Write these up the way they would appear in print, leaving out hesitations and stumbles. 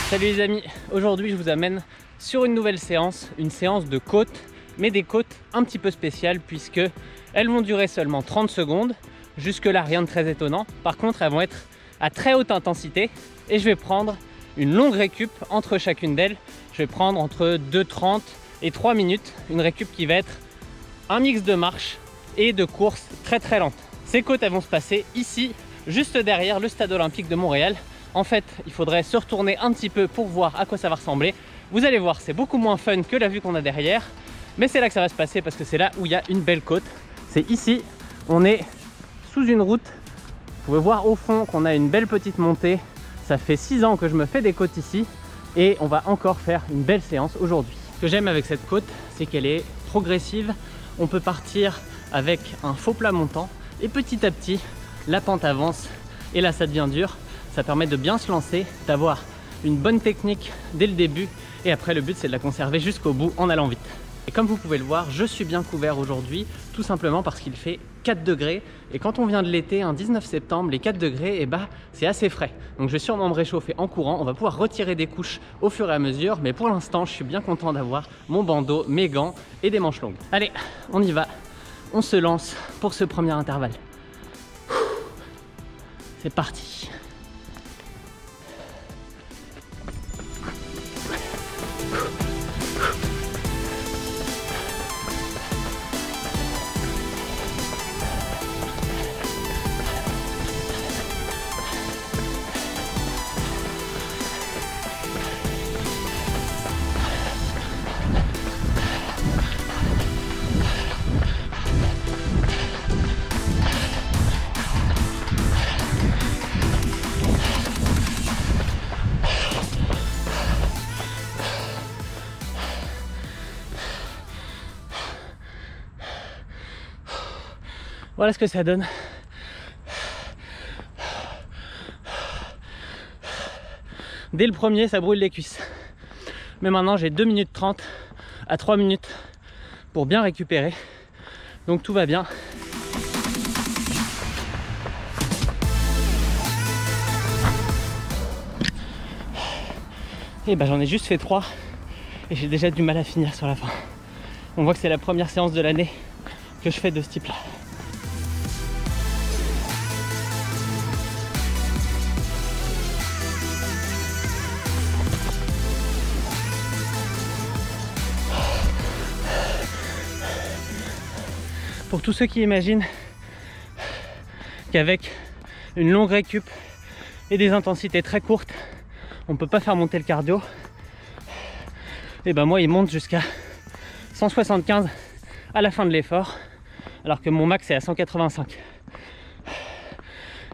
Salut les amis, aujourd'hui je vous amène sur une nouvelle séance, une séance de côtes, mais des côtes un petit peu spéciales puisque elles vont durer seulement 30 secondes. Jusque là rien de très étonnant, par contre elles vont être à très haute intensité et je vais prendre une longue récup entre chacune d'elles. Je vais prendre entre 2,30 et 3 minutes, une récup qui va être un mix de marche et de course très lente. Ces côtes elles vont se passer ici, juste derrière le stade olympique de Montréal. En fait, il faudrait se retourner un petit peu pour voir à quoi ça va ressembler. Vous allez voir, c'est beaucoup moins fun que la vue qu'on a derrière, mais c'est là que ça va se passer parce que c'est là où il y a une belle côte. C'est ici, on est sous une route. Vous pouvez voir au fond qu'on a une belle petite montée. Ça fait 6 ans que je me fais des côtes ici et on va encore faire une belle séance aujourd'hui. Ce que j'aime avec cette côte, c'est qu'elle est progressive. On peut partir avec un faux plat montant et petit à petit, la pente avance et là ça devient dur. Ça permet de bien se lancer, d'avoir une bonne technique dès le début et après le but c'est de la conserver jusqu'au bout en allant vite. Et comme vous pouvez le voir, je suis bien couvert aujourd'hui tout simplement parce qu'il fait 4 degrés et quand on vient de l'été, un 19 septembre, les 4 degrés, et bah, c'est assez frais. Donc je vais sûrement me réchauffer en courant, on va pouvoir retirer des couches au fur et à mesure, mais pour l'instant je suis bien content d'avoir mon bandeau, mes gants et des manches longues. Allez, on y va, on se lance pour ce premier intervalle. C'est parti. Voilà ce que ça donne. Dès le premier, ça brûle les cuisses. Mais maintenant, j'ai 2 minutes 30 à 3 minutes pour bien récupérer. Donc tout va bien. Et ben j'en ai juste fait 3 et j'ai déjà du mal à finir sur la fin. On voit que c'est la première séance de l'année que je fais de ce type là. Pour tous ceux qui imaginent qu'avec une longue récup et des intensités très courtes, on ne peut pas faire monter le cardio, et ben moi il monte jusqu'à 175 à la fin de l'effort, alors que mon max est à 185.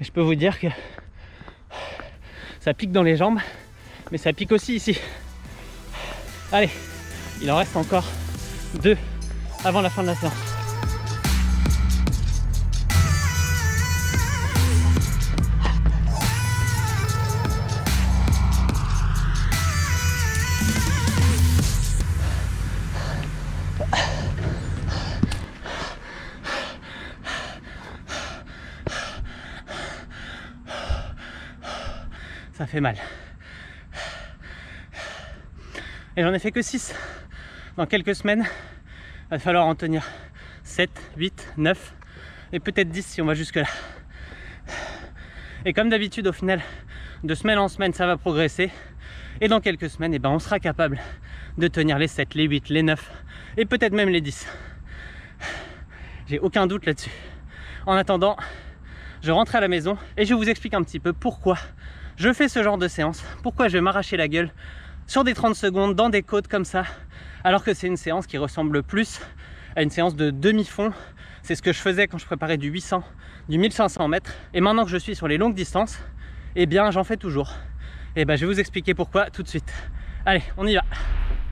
Et je peux vous dire que ça pique dans les jambes, mais ça pique aussi ici. Allez, il en reste encore 2 avant la fin de la séance. Ça fait mal. Et j'en ai fait que 6. Dans quelques semaines, il va falloir en tenir 7, 8, 9 et peut-être 10 si on va jusque là. Et comme d'habitude, au final, de semaine en semaine, ça va progresser. Et dans quelques semaines, eh ben, on sera capable de tenir les 7, les 8, les 9 et peut-être même les 10. J'ai aucun doute là-dessus. En attendant, je rentre à la maison et je vous explique un petit peu pourquoi je fais ce genre de séance, pourquoi je vais m'arracher la gueule sur des 30 secondes dans des côtes comme ça, alors que c'est une séance qui ressemble plus à une séance de demi-fond. C'est ce que je faisais quand je préparais du 800, du 1500 mètres. Et maintenant que je suis sur les longues distances, eh bien j'en fais toujours. Et ben je vais vous expliquer pourquoi tout de suite. Allez, on y va.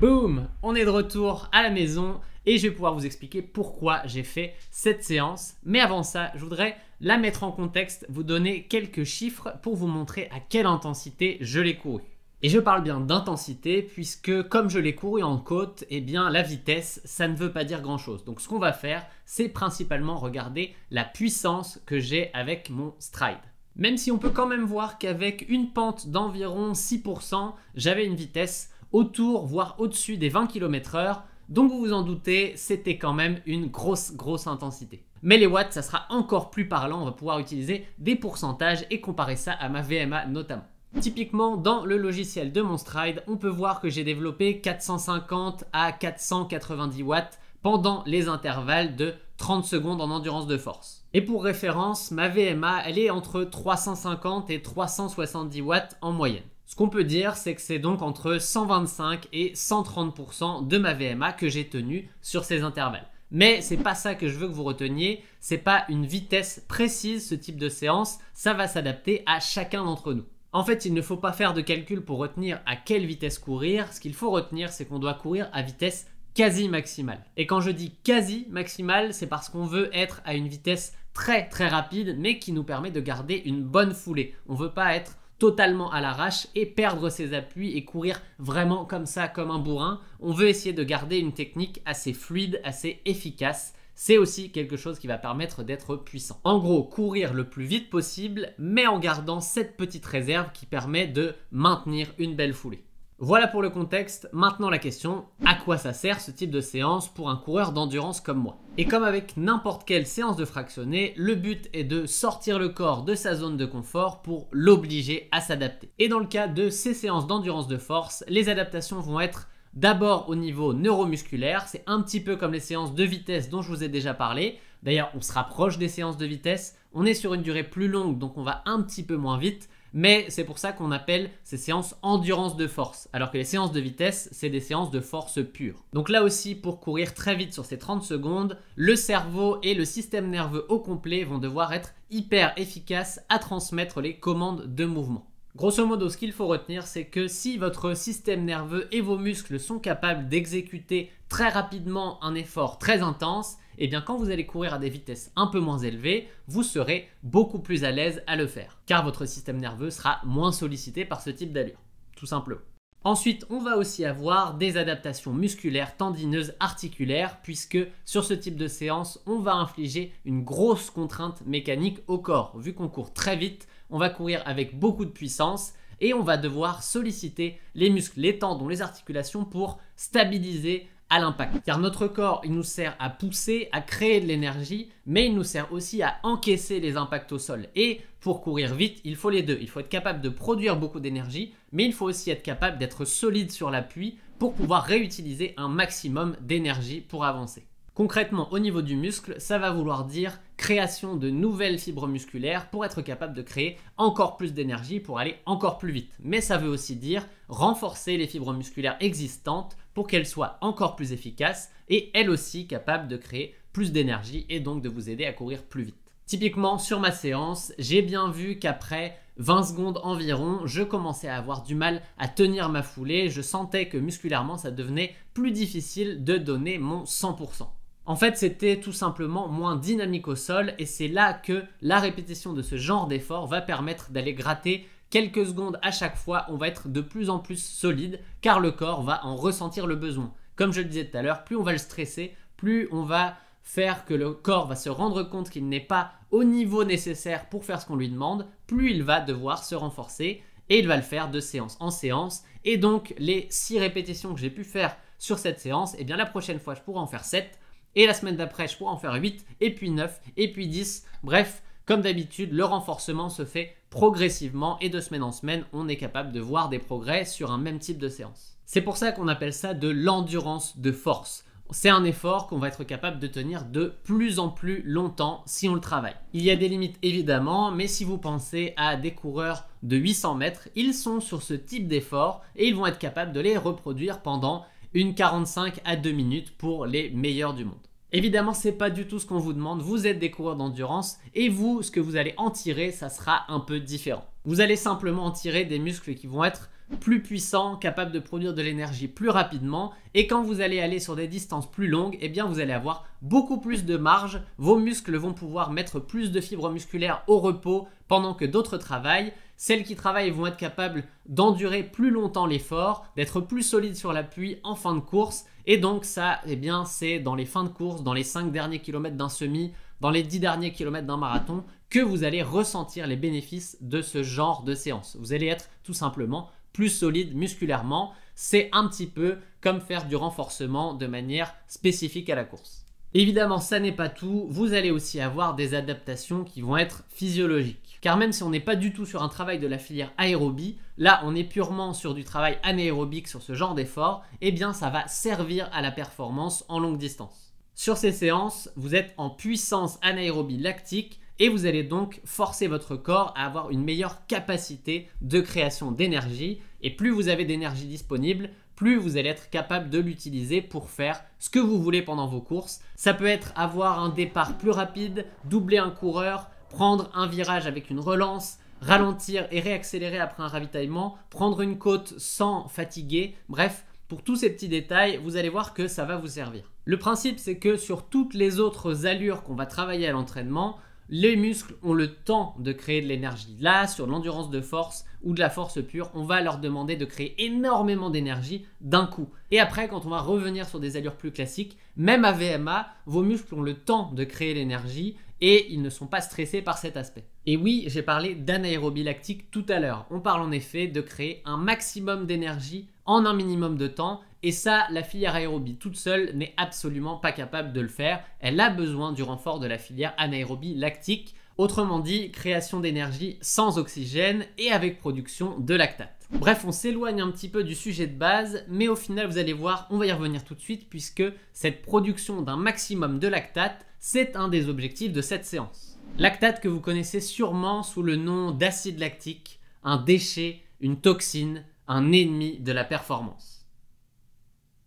Boum, on est de retour à la maison et je vais pouvoir vous expliquer pourquoi j'ai fait cette séance. Mais avant ça, je voudrais la mettre en contexte, vous donner quelques chiffres pour vous montrer à quelle intensité je l'ai couru. Et je parle bien d'intensité puisque comme je l'ai couru en côte, eh bien la vitesse, ça ne veut pas dire grand chose. Donc ce qu'on va faire, c'est principalement regarder la puissance que j'ai avec mon stride. Même si on peut quand même voir qu'avec une pente d'environ 6%, j'avais une vitesse autour, voire au-dessus des 20 km/h. Donc vous vous en doutez, c'était quand même une grosse intensité. Mais les watts, ça sera encore plus parlant, on va pouvoir utiliser des pourcentages et comparer ça à ma VMA notamment. Typiquement, dans le logiciel de mon Stryd, on peut voir que j'ai développé 450 à 490 watts pendant les intervalles de 30 secondes en endurance de force. Et pour référence, ma VMA, elle est entre 350 et 370 watts en moyenne. Ce qu'on peut dire, c'est que c'est donc entre 125 et 130% de ma VMA que j'ai tenue sur ces intervalles. Mais c'est pas ça que je veux que vous reteniez, c'est pas une vitesse précise ce type de séance, ça va s'adapter à chacun d'entre nous. En fait, il ne faut pas faire de calcul pour retenir à quelle vitesse courir, ce qu'il faut retenir, c'est qu'on doit courir à vitesse quasi maximale. Et quand je dis quasi maximale, c'est parce qu'on veut être à une vitesse très rapide, mais qui nous permet de garder une bonne foulée. On veut pas être totalement à l'arrache et perdre ses appuis et courir vraiment comme ça, comme un bourrin. On veut essayer de garder une technique assez fluide, assez efficace. C'est aussi quelque chose qui va permettre d'être puissant. En gros, courir le plus vite possible, mais en gardant cette petite réserve qui permet de maintenir une belle foulée. Voilà pour le contexte. Maintenant la question, à quoi ça sert ce type de séance pour un coureur d'endurance comme moi? Et comme avec n'importe quelle séance de fractionné, le but est de sortir le corps de sa zone de confort pour l'obliger à s'adapter. Et dans le cas de ces séances d'endurance de force, les adaptations vont être d'abord au niveau neuromusculaire, c'est un petit peu comme les séances de vitesse dont je vous ai déjà parlé. D'ailleurs, on se rapproche des séances de vitesse, on est sur une durée plus longue, donc on va un petit peu moins vite, mais c'est pour ça qu'on appelle ces séances endurance de force, alors que les séances de vitesse, c'est des séances de force pure. Donc là aussi, pour courir très vite sur ces 30 secondes, le cerveau et le système nerveux au complet vont devoir être hyper efficaces à transmettre les commandes de mouvement. Grosso modo, ce qu'il faut retenir, c'est que si votre système nerveux et vos muscles sont capables d'exécuter très rapidement un effort très intense, et bien quand vous allez courir à des vitesses un peu moins élevées, vous serez beaucoup plus à l'aise à le faire, car votre système nerveux sera moins sollicité par ce type d'allure, tout simplement. Ensuite, on va aussi avoir des adaptations musculaires, tendineuses, articulaires, puisque sur ce type de séance, on va infliger une grosse contrainte mécanique au corps. Vu qu'on court très vite, on va courir avec beaucoup de puissance et on va devoir solliciter les muscles, les tendons, les articulations pour stabiliser à l'impact. Car notre corps, il nous sert à pousser, à créer de l'énergie, mais il nous sert aussi à encaisser les impacts au sol. Et pour courir vite, il faut les deux. Il faut être capable de produire beaucoup d'énergie, mais il faut aussi être capable d'être solide sur l'appui pour pouvoir réutiliser un maximum d'énergie pour avancer. Concrètement, au niveau du muscle, ça va vouloir dire création de nouvelles fibres musculaires pour être capable de créer encore plus d'énergie pour aller encore plus vite. Mais ça veut aussi dire renforcer les fibres musculaires existantes pour qu'elles soient encore plus efficaces et elles aussi capables de créer plus d'énergie et donc de vous aider à courir plus vite. Typiquement, sur ma séance, j'ai bien vu qu'après 20 secondes environ, je commençais à avoir du mal à tenir ma foulée. Je sentais que musculairement, ça devenait plus difficile de donner mon 100%. En fait, c'était tout simplement moins dynamique au sol et c'est là que la répétition de ce genre d'effort va permettre d'aller gratter quelques secondes à chaque fois. On va être de plus en plus solide car le corps va en ressentir le besoin. Comme je le disais tout à l'heure, plus on va le stresser, plus on va faire que le corps va se rendre compte qu'il n'est pas au niveau nécessaire pour faire ce qu'on lui demande, plus il va devoir se renforcer et il va le faire de séance en séance. Et donc les 6 répétitions que j'ai pu faire sur cette séance, et bien la prochaine fois je pourrai en faire 7. Et la semaine d'après, je pourrais en faire 8, et puis 9, et puis 10. Bref, comme d'habitude, le renforcement se fait progressivement et de semaine en semaine, on est capable de voir des progrès sur un même type de séance. C'est pour ça qu'on appelle ça de l'endurance de force. C'est un effort qu'on va être capable de tenir de plus en plus longtemps si on le travaille. Il y a des limites évidemment, mais si vous pensez à des coureurs de 800 mètres, ils sont sur ce type d'effort et ils vont être capables de les reproduire pendant une 45 à 2 minutes pour les meilleurs du monde. Évidemment, c'est pas du tout ce qu'on vous demande. Vous êtes des coureurs d'endurance et vous, ce que vous allez en tirer, ça sera un peu différent. Vous allez simplement en tirer des muscles qui vont être plus puissants, capables de produire de l'énergie plus rapidement et quand vous allez aller sur des distances plus longues, eh bien vous allez avoir beaucoup plus de marge. Vos muscles vont pouvoir mettre plus de fibres musculaires au repos pendant que d'autres travaillent. Celles qui travaillent vont être capables d'endurer plus longtemps l'effort, d'être plus solides sur l'appui en fin de course. Et donc ça, eh bien, c'est dans les fins de course, dans les 5 derniers kilomètres d'un semi, dans les 10 derniers kilomètres d'un marathon que vous allez ressentir les bénéfices de ce genre de séance. Vous allez être tout simplement plus solide musculairement. C'est un petit peu comme faire du renforcement de manière spécifique à la course. Évidemment, ça n'est pas tout. Vous allez aussi avoir des adaptations qui vont être physiologiques. Car même si on n'est pas du tout sur un travail de la filière aérobie, là on est purement sur du travail anaérobique sur ce genre d'effort, eh bien ça va servir à la performance en longue distance. Sur ces séances, vous êtes en puissance anaérobie lactique et vous allez donc forcer votre corps à avoir une meilleure capacité de création d'énergie. Et plus vous avez d'énergie disponible, plus vous allez être capable de l'utiliser pour faire ce que vous voulez pendant vos courses. Ça peut être avoir un départ plus rapide, doubler un coureur, prendre un virage avec une relance, ralentir et réaccélérer après un ravitaillement, prendre une côte sans fatiguer. Bref, pour tous ces petits détails, vous allez voir que ça va vous servir. Le principe, c'est que sur toutes les autres allures qu'on va travailler à l'entraînement, les muscles ont le temps de créer de l'énergie. Là, sur l'endurance de force ou de la force pure, on va leur demander de créer énormément d'énergie d'un coup. Et après, quand on va revenir sur des allures plus classiques, même à VMA, vos muscles ont le temps de créer l'énergie et ils ne sont pas stressés par cet aspect. Et oui, j'ai parlé d'anaérobie lactique tout à l'heure. On parle en effet de créer un maximum d'énergie en un minimum de temps. Et ça, la filière aérobie toute seule n'est absolument pas capable de le faire. Elle a besoin du renfort de la filière anaérobie lactique. Autrement dit, création d'énergie sans oxygène et avec production de lactate. Bref, on s'éloigne un petit peu du sujet de base, mais au final, vous allez voir, on va y revenir tout de suite puisque cette production d'un maximum de lactate, c'est un des objectifs de cette séance. Lactate que vous connaissez sûrement sous le nom d'acide lactique, un déchet, une toxine, un ennemi de la performance.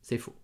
C'est faux.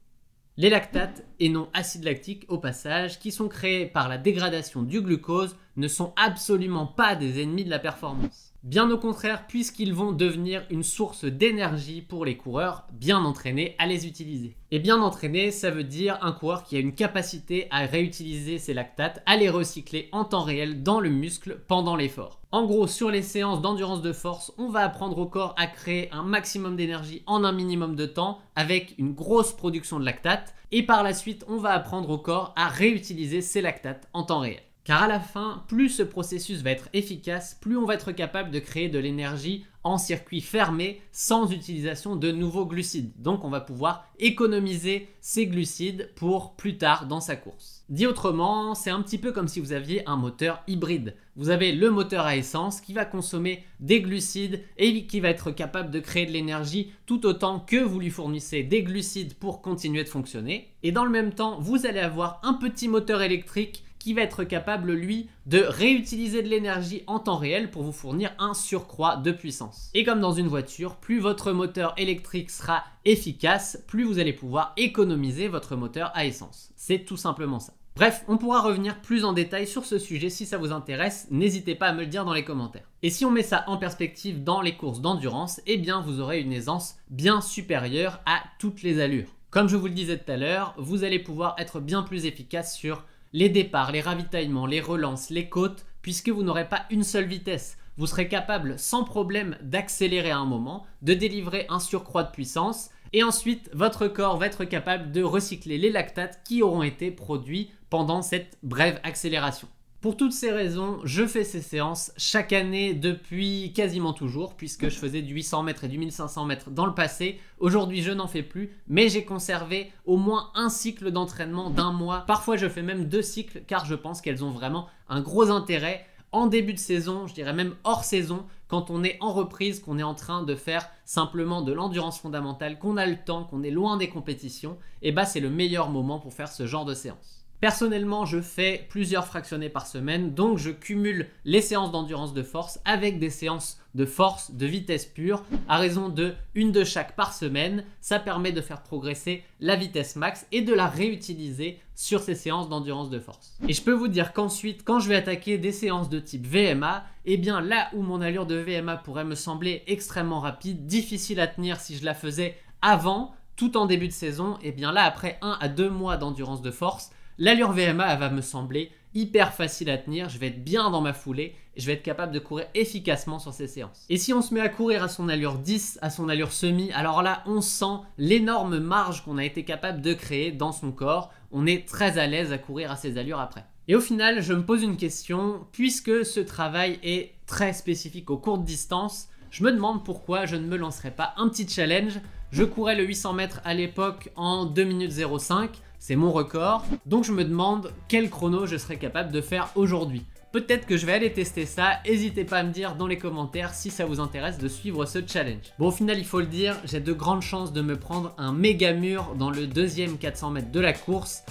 Les lactates, et non acides lactiques au passage, qui sont créés par la dégradation du glucose, ne sont absolument pas des ennemis de la performance. Bien au contraire, puisqu'ils vont devenir une source d'énergie pour les coureurs bien entraînés à les utiliser. Et bien entraîné, ça veut dire un coureur qui a une capacité à réutiliser ses lactates, à les recycler en temps réel dans le muscle pendant l'effort. En gros, sur les séances d'endurance de force, on va apprendre au corps à créer un maximum d'énergie en un minimum de temps avec une grosse production de lactate. Et par la suite, on va apprendre au corps à réutiliser ses lactates en temps réel. Car à la fin, plus ce processus va être efficace, plus on va être capable de créer de l'énergie en circuit fermé sans utilisation de nouveaux glucides. Donc on va pouvoir économiser ces glucides pour plus tard dans sa course. Dit autrement, c'est un petit peu comme si vous aviez un moteur hybride. Vous avez le moteur à essence qui va consommer des glucides et qui va être capable de créer de l'énergie tout autant que vous lui fournissez des glucides pour continuer de fonctionner. Et dans le même temps, vous allez avoir un petit moteur électrique qui va être capable, lui, de réutiliser de l'énergie en temps réel pour vous fournir un surcroît de puissance. Et comme dans une voiture, plus votre moteur électrique sera efficace, plus vous allez pouvoir économiser votre moteur à essence. C'est tout simplement ça. Bref, on pourra revenir plus en détail sur ce sujet si ça vous intéresse, n'hésitez pas à me le dire dans les commentaires. Et si on met ça en perspective dans les courses d'endurance, eh bien vous aurez une aisance bien supérieure à toutes les allures. Comme je vous le disais tout à l'heure, vous allez pouvoir être bien plus efficace sur les départs, les ravitaillements, les relances, les côtes, puisque vous n'aurez pas une seule vitesse. Vous serez capable sans problème d'accélérer à un moment, de délivrer un surcroît de puissance et ensuite votre corps va être capable de recycler les lactates qui auront été produits pendant cette brève accélération. Pour toutes ces raisons, je fais ces séances chaque année depuis quasiment toujours, puisque je faisais du 800 mètres et du 1500 mètres dans le passé. Aujourd'hui, je n'en fais plus, mais j'ai conservé au moins un cycle d'entraînement d'un mois. Parfois, je fais même 2 cycles, car je pense qu'elles ont vraiment un gros intérêt en début de saison, je dirais même hors saison, quand on est en reprise, qu'on est en train de faire simplement de l'endurance fondamentale, qu'on a le temps, qu'on est loin des compétitions, et bah c'est le meilleur moment pour faire ce genre de séance. Personnellement, je fais plusieurs fractionnés par semaine, donc je cumule les séances d'endurance de force avec des séances de force, de vitesse pure, à raison de une de chaque par semaine. Ça permet de faire progresser la vitesse max et de la réutiliser sur ces séances d'endurance de force. Et je peux vous dire qu'ensuite, quand je vais attaquer des séances de type VMA, eh bien là où mon allure de VMA pourrait me sembler extrêmement rapide, difficile à tenir si je la faisais avant, tout en début de saison, eh bien là après 1 à 2 mois d'endurance de force, l'allure VMA elle va me sembler hyper facile à tenir, je vais être bien dans ma foulée et je vais être capable de courir efficacement sur ces séances. Et si on se met à courir à son allure 10, à son allure semi, alors là on sent l'énorme marge qu'on a été capable de créer dans son corps, on est très à l'aise à courir à ces allures après. Et au final, je me pose une question, puisque ce travail est très spécifique aux courtes distances, je me demande pourquoi je ne me lancerai pas un petit challenge. Je courais le 800 mètres à l'époque en 2 minutes 05, c'est mon record, donc je me demande quel chrono je serais capable de faire aujourd'hui. Peut-être que je vais aller tester ça, n'hésitez pas à me dire dans les commentaires si ça vous intéresse de suivre ce challenge. Bon, au final, il faut le dire, j'ai de grandes chances de me prendre un méga mur dans le deuxième 400 mètres de la course.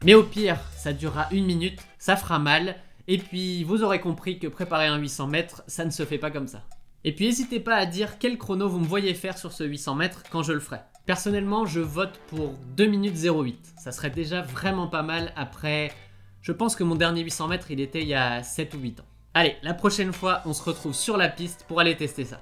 Mais au pire, ça durera 1 minute, ça fera mal, et puis vous aurez compris que préparer un 800 mètres, ça ne se fait pas comme ça. Et puis n'hésitez pas à dire quel chrono vous me voyez faire sur ce 800 mètres quand je le ferai. Personnellement, je vote pour 2 minutes 08. Ça serait déjà vraiment pas mal après... Je pense que mon dernier 800 mètres, il était il y a 7 ou 8 ans. Allez, la prochaine fois, on se retrouve sur la piste pour aller tester ça.